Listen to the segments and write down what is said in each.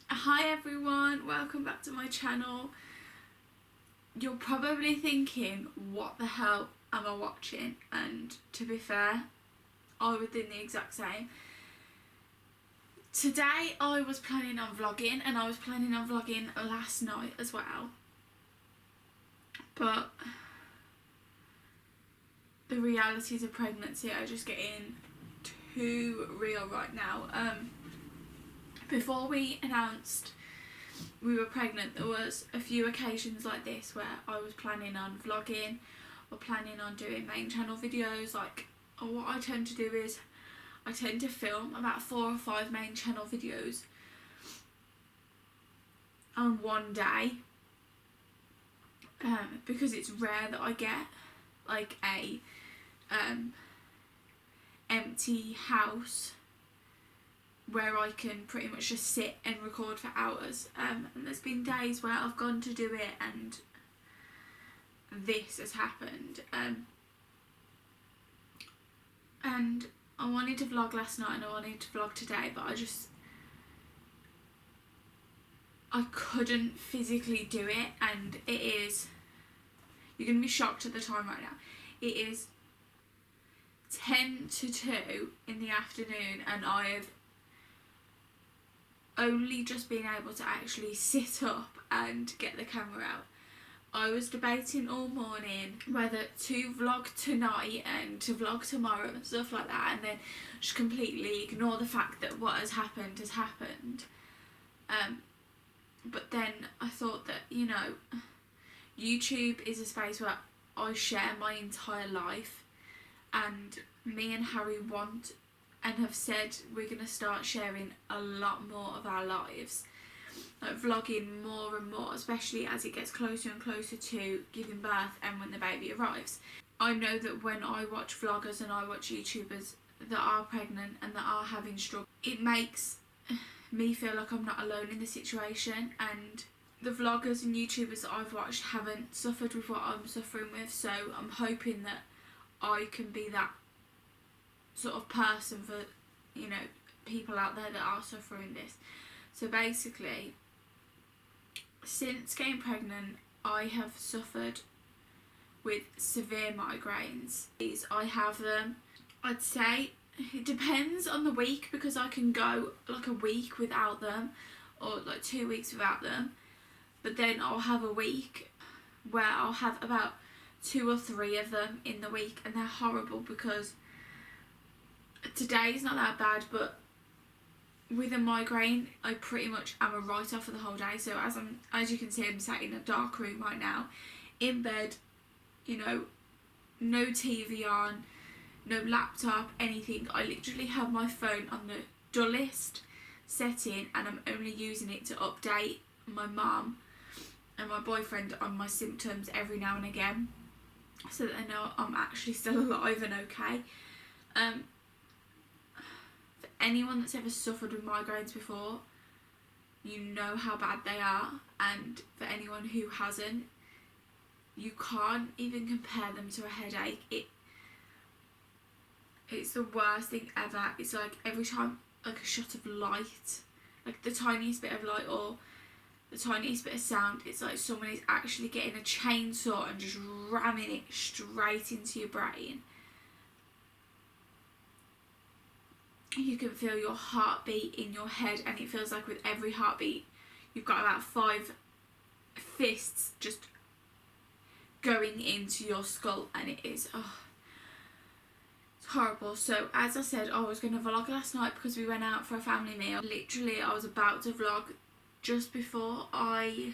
Hi everyone, welcome back to my channel. You're probably thinking, what the hell am I watching? And to be fair, I would think the exact same. Today I was planning on vlogging, and I was planning on vlogging last night as well. But the realities of pregnancy are just getting too real right now. Before we announced we were pregnant, there was a few occasions like this where I was planning on vlogging or planning on doing main channel videos. What I tend to do is I tend to film about 4 or 5 main channel videos on one day, because it's rare that I get like a empty house where I can pretty much just sit and record for hours, and there's been days where I've gone to do it and this has happened, and I wanted to vlog last night and I wanted to vlog today, but I couldn't physically do it. And it is, you're going to be shocked at the time right now, it is 10 to 2 in the afternoon and I have only just been able to actually sit up and get the camera out. I was debating all morning whether to vlog tonight and to vlog tomorrow and stuff like that, and then just completely ignore the fact that what has happened has happened. But then I thought that, you know, YouTube is a space where I share my entire life, and me and Harry want and have said we're going to start sharing a lot more of our lives, like vlogging more and more, especially as it gets closer and closer to giving birth and when the baby arrives. I know that when I watch vloggers and I watch YouTubers that are pregnant and that are having struggles, it makes me feel like I'm not alone in the situation, and the vloggers and YouTubers that I've watched haven't suffered with what I'm suffering with, so I'm hoping that I can be that sort of person for, you know, people out there that are suffering this. So basically, since getting pregnant, I have suffered with severe migraines. I have them, I'd say it depends on the week, because I can go like a week without them or like 2 weeks without them, but then I'll have a week where I'll have about 2 or 3 of them in the week, and they're horrible because today's not that bad, but with a migraine I pretty much am a write-off for the whole day. So as you can see, I'm sat in a dark room right now in bed, you know, no TV on, no laptop, anything. I literally have my phone on the dullest setting and I'm only using it to update my mum and my boyfriend on my symptoms every now and again, so that they know I'm actually still alive and okay. For anyone that's ever suffered with migraines before, you know how bad they are, and for anyone who hasn't, you can't even compare them to a headache. It's the worst thing ever. It's like every time like a shot of light, like the tiniest bit of light or the tiniest bit of sound, it's like someone is actually getting a chainsaw and just ramming it straight into your brain. You can feel your heartbeat in your head, and it feels like with every heartbeat you've got about 5 fists just going into your skull, and it is, it's horrible. So as I said, I was going to vlog last night because we went out for a family meal. Literally I was about to vlog just before I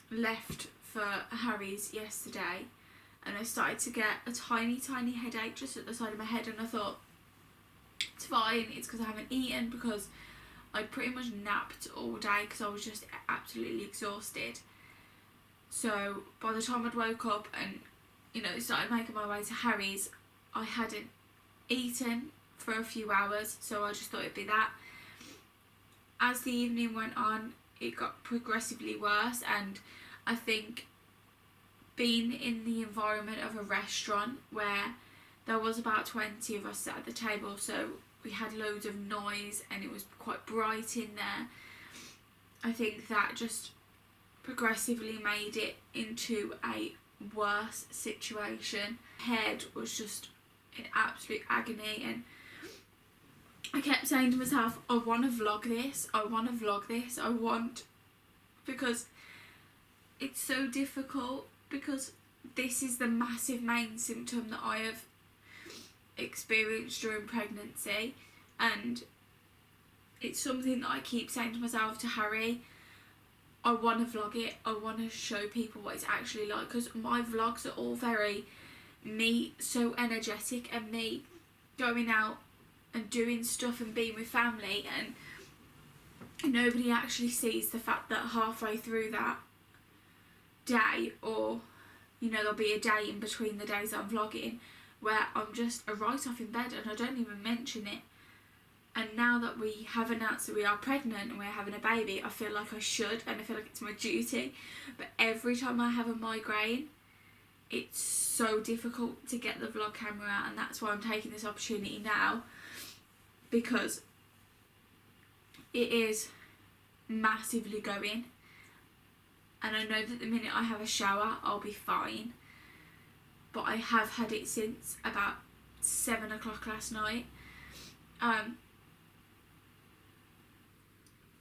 left for Harry's yesterday, and I started to get a tiny headache just at the side of my head, and I thought, it's fine, it's because I haven't eaten, because I pretty much napped all day because I was just absolutely exhausted. So by the time I'd woke up and, you know, started making my way to Harry's, I hadn't eaten for a few hours, so I just thought it'd be that. As the evening went on, it got progressively worse, and I think being in the environment of a restaurant where there was about 20 of us sat at the table, so we had loads of noise and it was quite bright in there. I think that just progressively made it into a worse situation. Head was just in absolute agony, and I kept saying to myself, I want to vlog this, because it's so difficult, because this is the massive main symptom that I have experienced during pregnancy, and it's something that I keep saying to myself, to Harry, I want to vlog it, I want to show people what it's actually like, because my vlogs are all very me, so energetic, and me going out and doing stuff and being with family, and nobody actually sees the fact that halfway through that day, or you know, there'll be a day in between the days I'm vlogging where I'm just right off in bed and I don't even mention it. And now that we have announced that we are pregnant and we're having a baby, I feel like I should, and I feel like it's my duty. But every time I have a migraine, it's so difficult to get the vlog camera out, and that's why I'm taking this opportunity now, because it is massively going, and I know that the minute I have a shower I'll be fine, but I have had it since about 7 o'clock last night.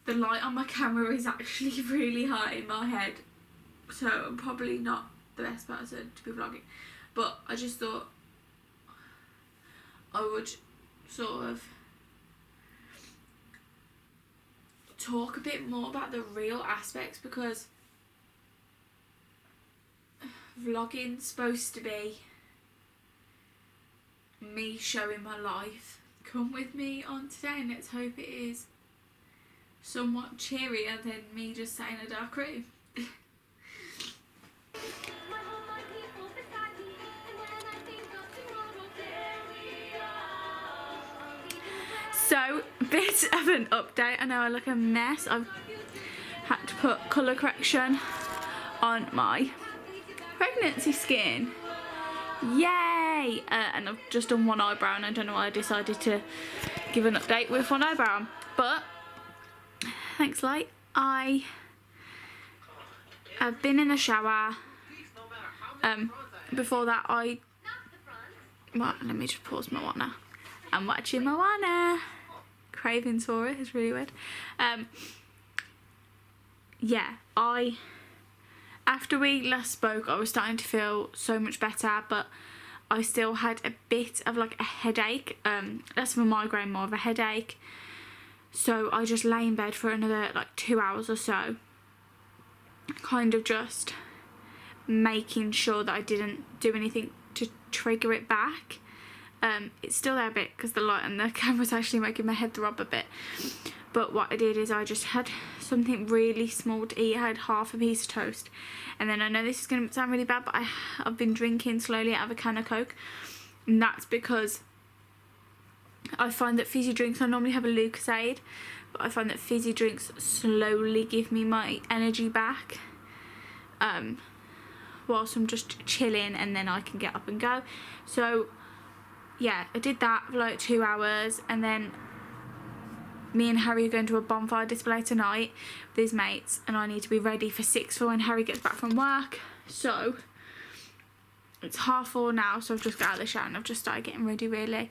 The light on my camera is actually really high in my head, so I'm probably not the best person to be vlogging, but I just thought I would sort of talk a bit more about the real aspects, because vlogging's supposed to be me showing my life. Come with me on today and let's hope it is somewhat cheerier than me just sat in a dark room. So, bit of an update. I know I look a mess. I've had to put colour correction on my pregnancy skin. Yay! And I've just done one eyebrow, and I don't know why I decided to give an update with one eyebrow. But, thanks, Light. I have been in the shower. Before that, well, let me just pause Moana. I'm watching Moana. Cravings for it. It's really weird. Yeah, after we last spoke, I was starting to feel so much better, but I still had a bit of like a headache. Less of a migraine, more of a headache. So I just lay in bed for another like 2 hours or so, kind of just making sure that I didn't do anything to trigger it back. It's still there a bit because the light and the camera's actually making my head throb a bit. But what I did is I just had something really small to eat. I had half a piece of toast. And then I know this is going to sound really bad, but I've been drinking slowly out of a can of Coke. And that's because I find that fizzy drinks, I normally have a Lucozade, but I find that fizzy drinks slowly give me my energy back. Whilst I'm just chilling, and then I can get up and go. So yeah, I did that for like 2 hours, and then me and Harry are going to a bonfire display tonight with his mates, and I need to be ready for 6 for when Harry gets back from work. So it's 4:30 now, so I've just got out of the shower and I've just started getting ready, really.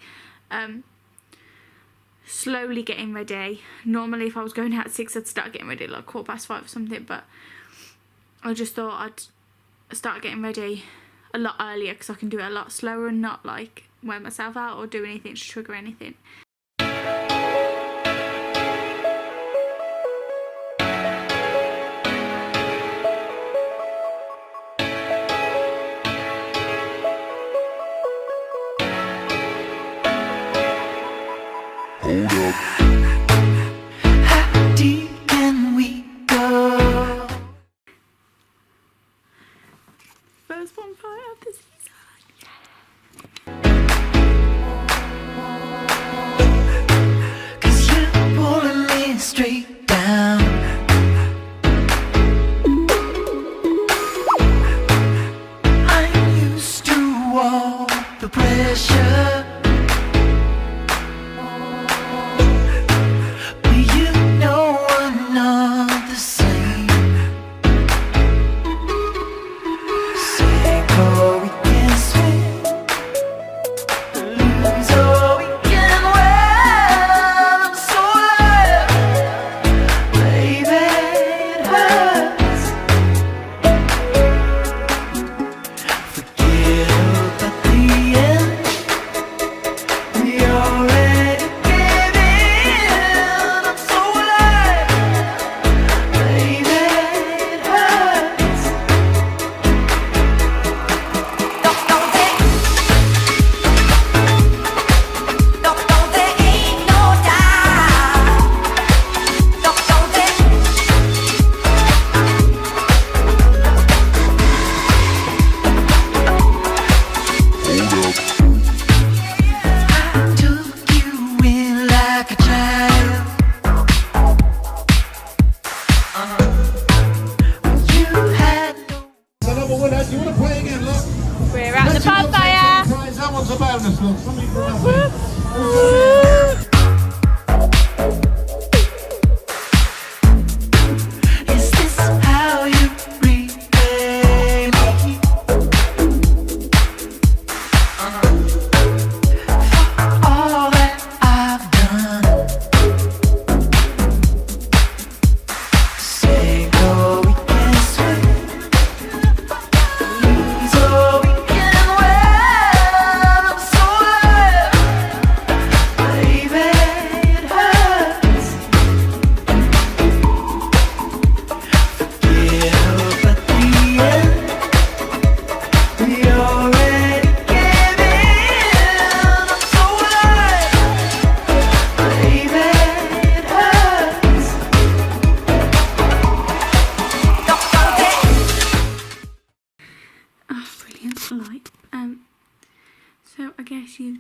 Slowly getting ready. Normally if I was going out at 6, I'd start getting ready at like 5:15 or something, but I just thought I'd start getting ready a lot earlier because I can do it a lot slower and not like wear myself out or do anything to trigger anything. Hold up. How deep can we go? First bonfire of the season.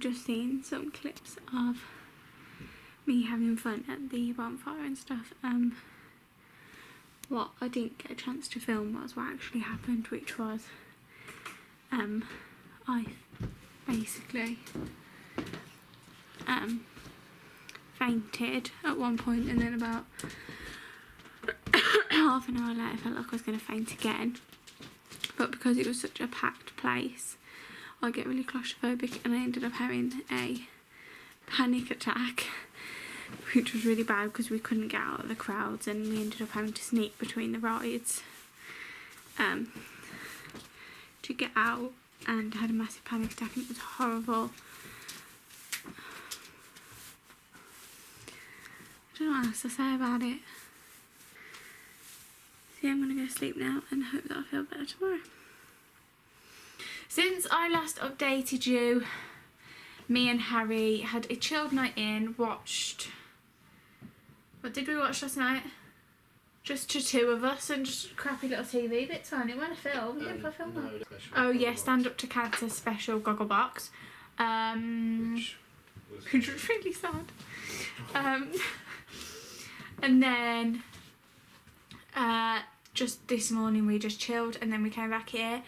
just seen some clips of me having fun at the bonfire and stuff. What I didn't get a chance to film was what actually happened, which was I basically fainted at one point, and then about half an hour later I felt like I was going to faint again. But because it was such a packed place, I get really claustrophobic, and I ended up having a panic attack, which was really bad because we couldn't get out of the crowds, and we ended up having to sneak between the rides to get out, and had a massive panic attack, and it was horrible. I don't know what else to say about it. So yeah, I'm gonna go to sleep now and hope that I feel better tomorrow. Since I last updated you, me and Harry had a chilled night in, watched... What did we watch last night? Just the two of us and just crappy little TV bits on it. When I film, we didn't film No, that. special Oh yeah, Gogglebox. Stand Up to Cancer special goggle box. Which Which was really sad. And then just this morning we just chilled, and then we came back here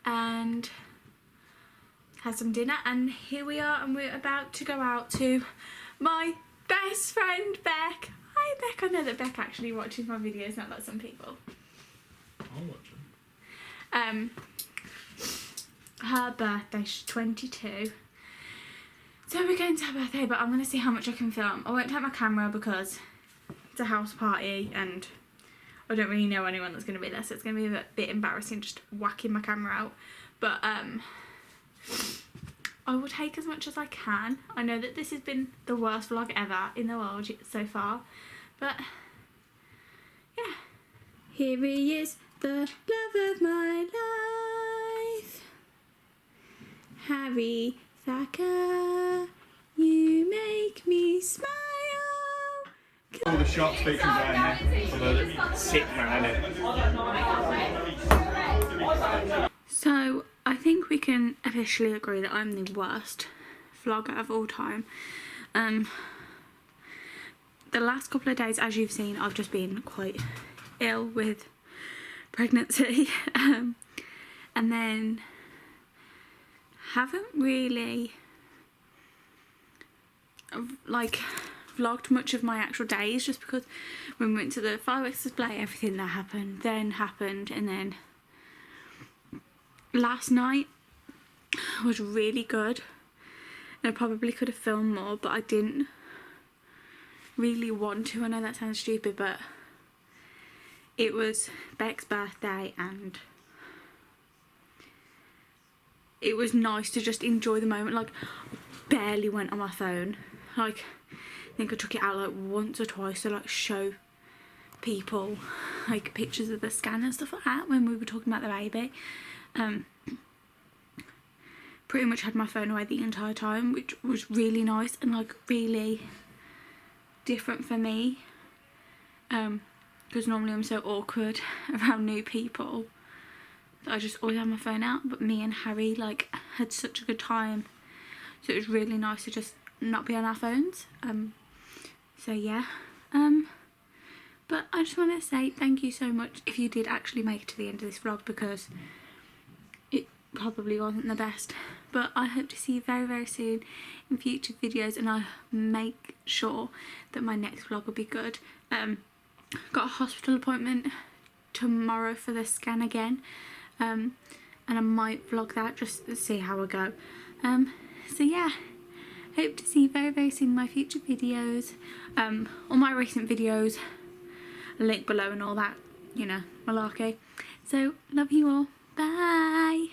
and had some dinner, and here we are, and we're about to go out to my best friend Beck. Hi Beck. I know that Beck actually watches my videos, not like some people. I'll watch them. Her birthday, she's 22. So we're going to her birthday, but I'm going to see how much I can film. I won't take my camera because it's a house party and I don't really know anyone that's going to be there, so it's going to be a bit embarrassing just whacking my camera out. But I will take as much as I can. I know that this has been the worst vlog ever in the world so far, but yeah. Here he is, the love of my life, Harry Thacker, you make me smile. All the shots featuring down here for the sick man, innit? So I think we can officially agree that I'm the worst vlogger of all time. The last couple of days, as you've seen, I've just been quite ill with pregnancy, and then haven't really like vlogged much of my actual days, just because when we went to the fireworks display, everything that happened, and then last night was really good, and I probably could have filmed more, but I didn't really want to. I know that sounds stupid, but it was Beck's birthday and it was nice to just enjoy the moment. Like, barely went on my phone. Like, I think I took it out like once or twice to like show people like pictures of the scan and stuff like that when we were talking about the baby. Pretty much had my phone away the entire time, which was really nice and like really different for me, because normally I'm so awkward around new people that I just always have my phone out. But me and Harry like had such a good time, so it was really nice to just not be on our phones. So yeah, but I just want to say thank you so much if you did actually make it to the end of this vlog, because it probably wasn't the best, but I hope to see you very, very soon in future videos, and I'll make sure that my next vlog will be good. Got a hospital appointment tomorrow for the scan again, and I might vlog that just to see how I go. So yeah, hope to see you very, very soon in my future videos. All my recent videos, link below and all that, you know, malarkey. So love you all, bye.